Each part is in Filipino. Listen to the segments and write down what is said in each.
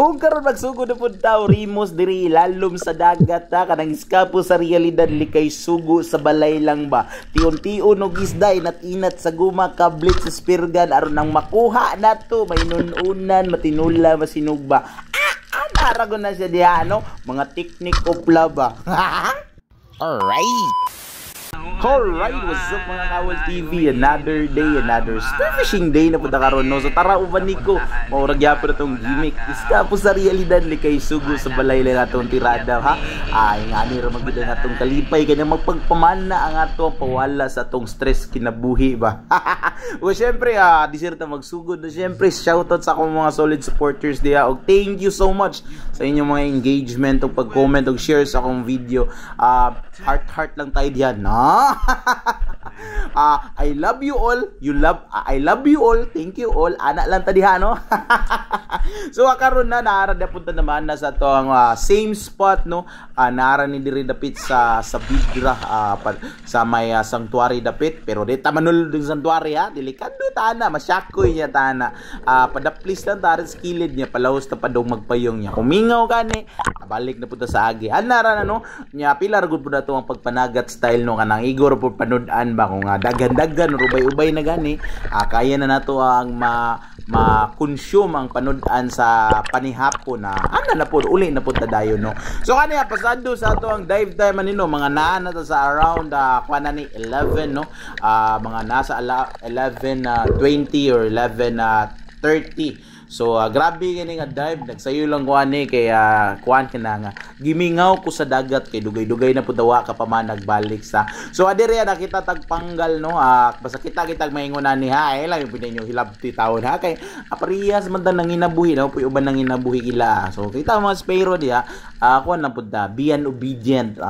Ug karon magsugod na pud taw rimos diri ilalom sa dagat ta kanang iskapo sa realidad likay sugo sa balay lang ba. Tion-tion og isda inat-inat sa guma kablit sa spirgan aron nang makuha nato may nununan matinula masinugba. Aragon na siya diha no mga technique of love ba. Alright. Alright, what's up mga Kawal TV? Another day, another spearfishing day na punta karon no. So tara uban niko, maurag gyapon na tong gimmick. Iska po sa realidad likay sugo sa balay lang atong tirada ha. Ay ngani ra magud ang atong kalipay kanya magpagpamana ang atong pawala sa atong stress kinabuhi ba. O syempre disirta magsugod na syempre shoutout sa akong mga solid supporters diha og thank you so much sa inyong mga engagement ug pag-comment ug share sa akong video. Heart lang tayo diyan no. I love you all. I love you all. Thank you all. Ana lang ta diha no. So karon na naara na punta naman na sa tong same spot no. Naara ni diri dapit sa Bidra sa may sanctuary dapit pero di ta manul ding sanctuary ha. Delikado tana, masyakoy niya tana. Padaplis lang tarin sa kilid niya palahos ta padong magpayong niya. Kumingaw kani, balik na punta sa agi. Anara na no. Nya pila ra gud pud ato ang pagpanagat style no kanang igor pud panud-an ba kung dagan-dagan ubay-ubay na gani kaya na nato ang ma-consume ang panud-an sa panihapon na ana na pud uli na pud dayon no. So kaniya pasado sa ato ang dive time anino mga naa na sa around kuana ni 11 no. Mga nasa 11:20 or 11:30. So grabe gani nga dive nagsayo lang ko ani kay kuan kana nga gimingaw ko sa dagat kay dugay-dugay na pud dawa ka pa man nagbalik sa. So adiri nakita tagpanggal no basta kita maingon ani ha lang pud ninyo hilabti taon ha kay apariyas man ta nang inabuhi na puy uban nang inabuhi ila. So kita mga spero diha kuan lang pud ta being obedient.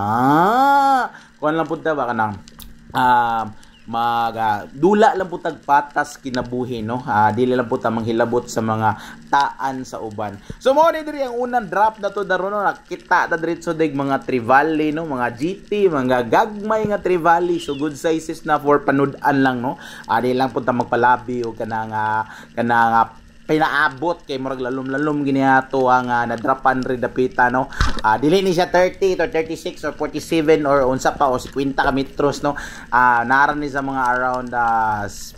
Kuan lang pud ta ba kanang dula lang po tagpatas kinabuhi no. Dili lang po ta manghilabot sa mga taan sa uban. So mo ni diri ang unang drop na to daron no nakita ta diretso dig mga trevally no, mga GT, mga gagmay nga trevally so good sizes na for panud-an lang no. Dili lang po ta magpalabi o kanang pinaabot kay murag lalom-lalom gini ato ang nadrapan ri dapita no. Dili ni siya 30 or 36 or 47 or unsa pa o 50 ka metros no. Naara ni sa mga around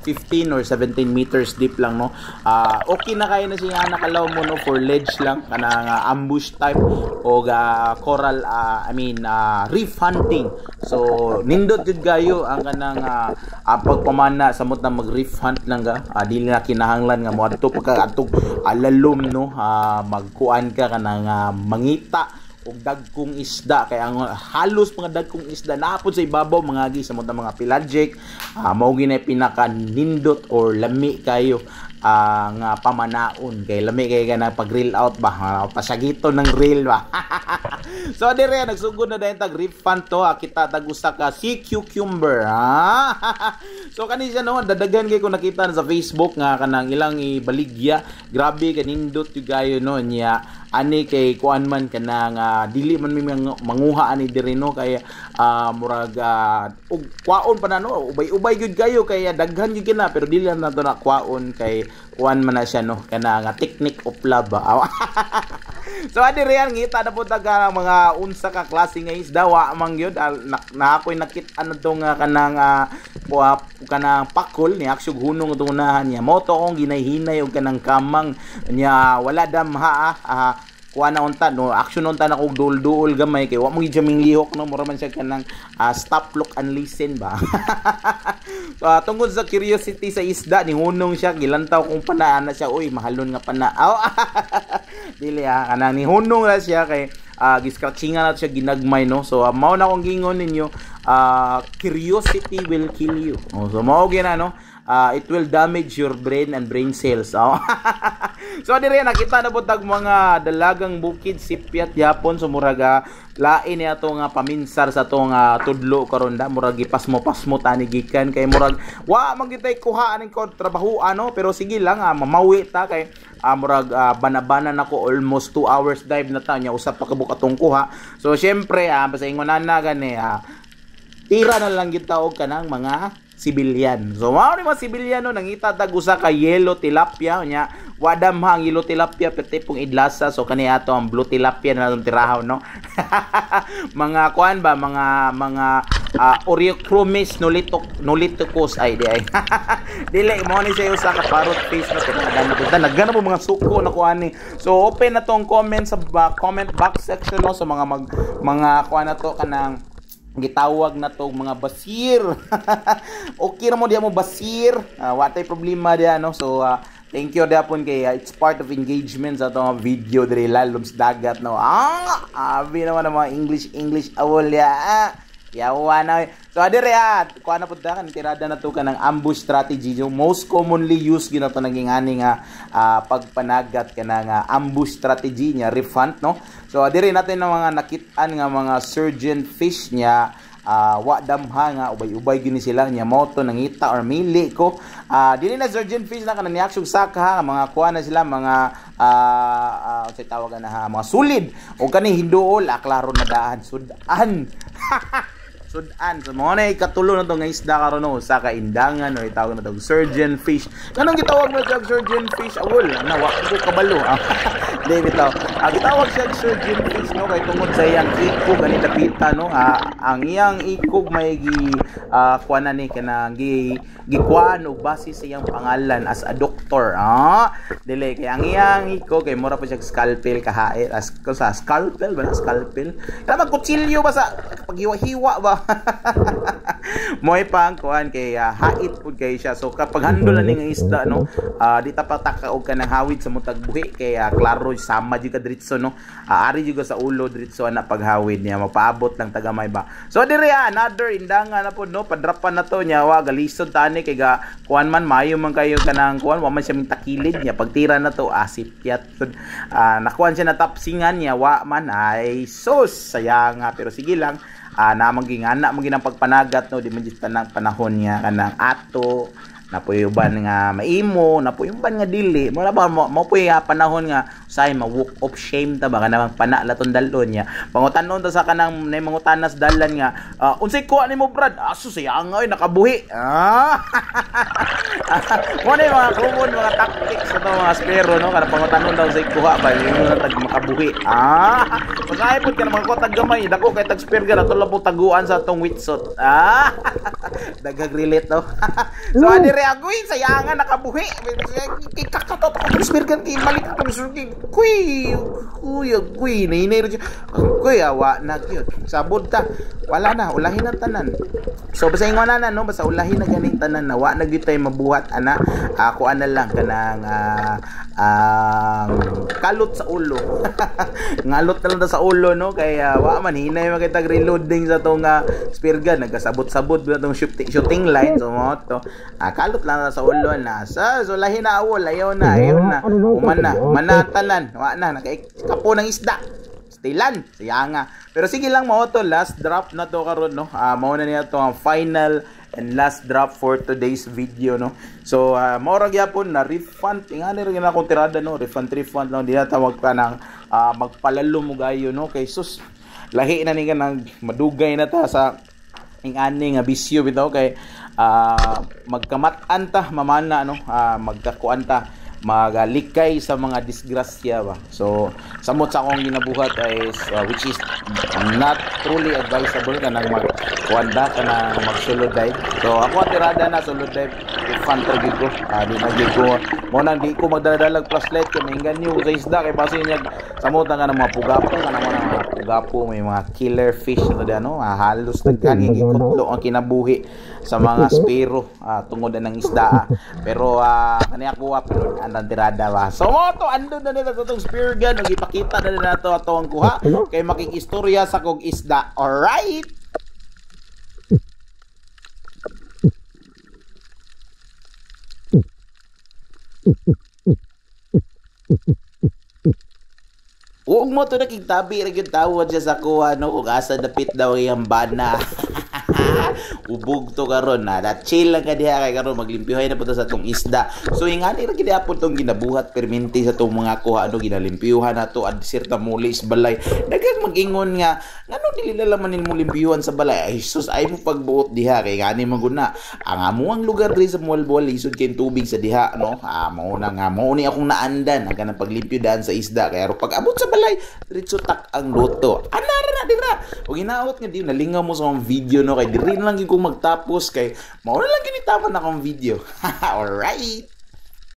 15 or 17 meters deep lang no. Okay na kay na siya nakalaw mo no for ledge lang kanang ambush type o coral reef hunting. So nindot jud gayo ang kanang pagpamana samot na mag reef hunt lang ga. Dili na kinahanglan nga mo adto atong alalom no magkuan ka kanang mangita og dagkong isda kay ang halos mga dagkong isda naapod sa ibabaw mga agi sa mga pelagic mao ginay pinaka nindot or lami kayo nga pamanaon kay lami kay kana pag grill out ba pasagito ng grill ba. So dire nagsugod na dayon tag reef hunt to kita tag usa ka sea cucumber so kani siya no dadagan kay ko nakita sa Facebook nga kanang ilang ibaligya grabe kanindot yung gayo no niya ani kay kuan man kanang dili man mi manguha ani diri no kay murag og kwaon pa na no ubay-ubay gyud kayo kay daghan gyud kina pero dili na to na kwaon kay kuan man na siya no kanang technique of love ba. So adiri yan ngita na punta ka mga unsa ka klase nga isda wa man gyud na ako'y nakit ano to nga kanang pakol ni aksyon hunong tunahan niya mo to kong ginayhinay og kanang kamang niya wala damha kuha na unta no action unta na kog duol-duol gamay kay wa mo gid lihok no mura man siya kanang stop look and listen ba. Tungod sa curiosity sa isda ni hunong siya gilantaw kung panaan na siya uy mahalon nga pana dili kanang ni hunong ra siya kay giscratchingan na siya ginagmay no. So mao na kong gingon ninyo curiosity will kill you. So mao gina no it will damage your brain and brain cells. So dire nakita na po tag mga dalagang bukid sipyat yapon so muraga lain ni ato nga paminsar sa atong tudlo karon da murag ipasmo-pasmo tani gikan kay murag wa magitay kuha aning trabaho ano pero sige lang mamawi ta kay murag banabana nako almost 2 hours dive na ta nya usap pa kabuk atong kuha. So syempre basta ingonan na gani tira na lang gitaog kanang mga sibilyan. So mao ni mga sibilyan no nangita tag usa ka yellow tilapia nya wadam hang yellow tilapia pati pong idlasa, so kani ato ang blue tilapia na natong tirahon, no. Mga kuan ba, mga Oreochromis noliticus ay di ay. Dili mo ni sayo sa parrot face na tinagana nagana po mga suko na kuan ni. So open na tong comment sa comment box section, no, sa mga kuan na to kanang gitawag na to mga basir. Okay ra mo diha mo basir, watay problema diha, no. So thank you dapon kay it's part of engagement sa itong video diri lalom sa dagat, no. Abi naman ang mga English awol ya. Yawa na. So adire kuha na po ta kan tirada na to kanang ambush strategy, yung most commonly used gina to naging ani nga pagpanagat kanang ambush strategy nya refund, no. So adire natin ng mga nakit-an nga mga surgeon fish nya, wa damha nga ubay-ubay gini sila nya moto nangita or mili ko. Dili na surgeon fish na kanang niaksog saka mga kuha na sila mga say tawagan na mga sulid o kani hinduol klaro na daan sudan. Sudan. So mo na ikatulo na to nga isda karon, no, sa kaindangan o itawag na to surgeon fish. Kanang gitawag mo sa surgeon fish awol na wa ko kabalo. Dili bitaw. Gitawag siya surgeon fish, no, kay tungod sa iyang ikog ani dapita, no. Ang iyang ikog may kuan ni kanang gikuan og base sa iyang pangalan as a doctor. Dili kay ang iyang ikog kay mura pa siya scalpel kahae as sa scalpel ba, scalpel. Dapat kutsilyo ba sa paghiwa-hiwa ba. Moy pang kuan kay hait pud kay siya. So kapag handol na ning isda, no, di ta pataka og kanang hawid sa mutag buhi kay klaro sama jud ka diretso, no. Ari jud sa ulo diretso na paghawid niya mapaabot lang tagamay ba. So diri another indangan na pud, no, padrapan na to nya wa galisod tani kay kuan man mayo man kayo kanang kuan wa man siya takilid niya pagtira na to asipyat pud. Nakuan siya na tapsingan niya wa man ay sus sayang nga, pero sige lang. Na magingana maging ang pagpanagat, no, di man jud tanang panahon niya kanang ato na po yung ban nga maimo na po yung ban nga dili mo na ba mo po panahon nga say ma-walk of shame ta ba kanang panalaton dalon niya pangutanon ta sa kanang nay mangutanas dalan nga unsay kuha nimo brad aso sayang ay nakabuhi mo na mga common mga tactics sa mga spero, no, kanang pangutanon daw say kuha ba yung na tag makabuhi pagay pud kanang mga kotag gamay dako kay tag spare ga nato labo taguan sa tong witsot dagag relate, no. So adire agoy sayangan nakabuhi kakatot ko spirgan kay malik ko sugi kuy ninir kuy awa na gyud sabod ta wala na ulahin na tanan. So basta ingon na, no, basta ulahin na ganing tanan na wa na gyud tay mabuhat ana ako ana lang kanang kalot sa ulo ngalot na lang ta sa ulo, no, kay wa man hinay makitag reloading sa tong spirgan nagkasabot-sabot ba tong shooting line, so mo to kalot lang sa ulo na so lahi na awol ayaw na manatalan wa na nakaikapo ng isda stilan sayanga. Pero sige lang mo to last drop na to karon, no. Mao na niya to ang final and last drop for today's video, no. So mao ra gyapon na refund ingani ra gina akong tirada, no, refund lang di na tawag ka nang magpalalo mo gayo, no, kay sus lahi na ni ka nang madugay na ta sa ingani nga bisyo bitaw kay magkamatan ta mamana, no, magkakuan ta magalikay sa mga disgrasya ba. So samot sa akong ginabuhat is which is not truly advisable kanang magkuanda kanang magsulod dive. So ako tirada na sulod dive infantry gid ko, di na gid ko mo nang di ko magdadalag flashlight kay maingan niyo sa isda kay base niya samot nga ng mga pugapo kanang mga pugapo may mga killer fish na diyan, no, halos nagkani gikutlo ang kinabuhi sa mga spero tungod ng isda. Pero kani ako pero ang tirada ba. So mo to andun na nila sa tong spear gun ug ipakita na nila to ato ang kuha kay makikistorya sa kog isda. Alright. Huwag mo to nakiktabi rin yung tawad siya sa kuha, no, kung asa dapit daw yung bana. Ubog to karon na chill lang ka diha kay karon maglimpyuhay na po to sa tong isda. So ingani ra gid apon tong ginabuhat perminti sa tong mga kuha ano ginalimpyuhan nato ad sirta muli is balay daghang mag-ingon nga ngano dili na laman nimo limpyuhan sa balay. Ay sus, ay mo pagbuot diha kay gani maguna. Ang amuang lugar diri sa Mualboal lisod kay tubig sa diha no. Mao na nga mao ni akong naandan ang kanang paglimpyo daan sa isda kay aron pag abot sa balay diretso tak ang luto. Anara na dira. Ug hinaot nga di nalingaw mo sa akong video no kay diri na lang gyud ko magtapos kay mao na lang ginitapan akong video. Alright.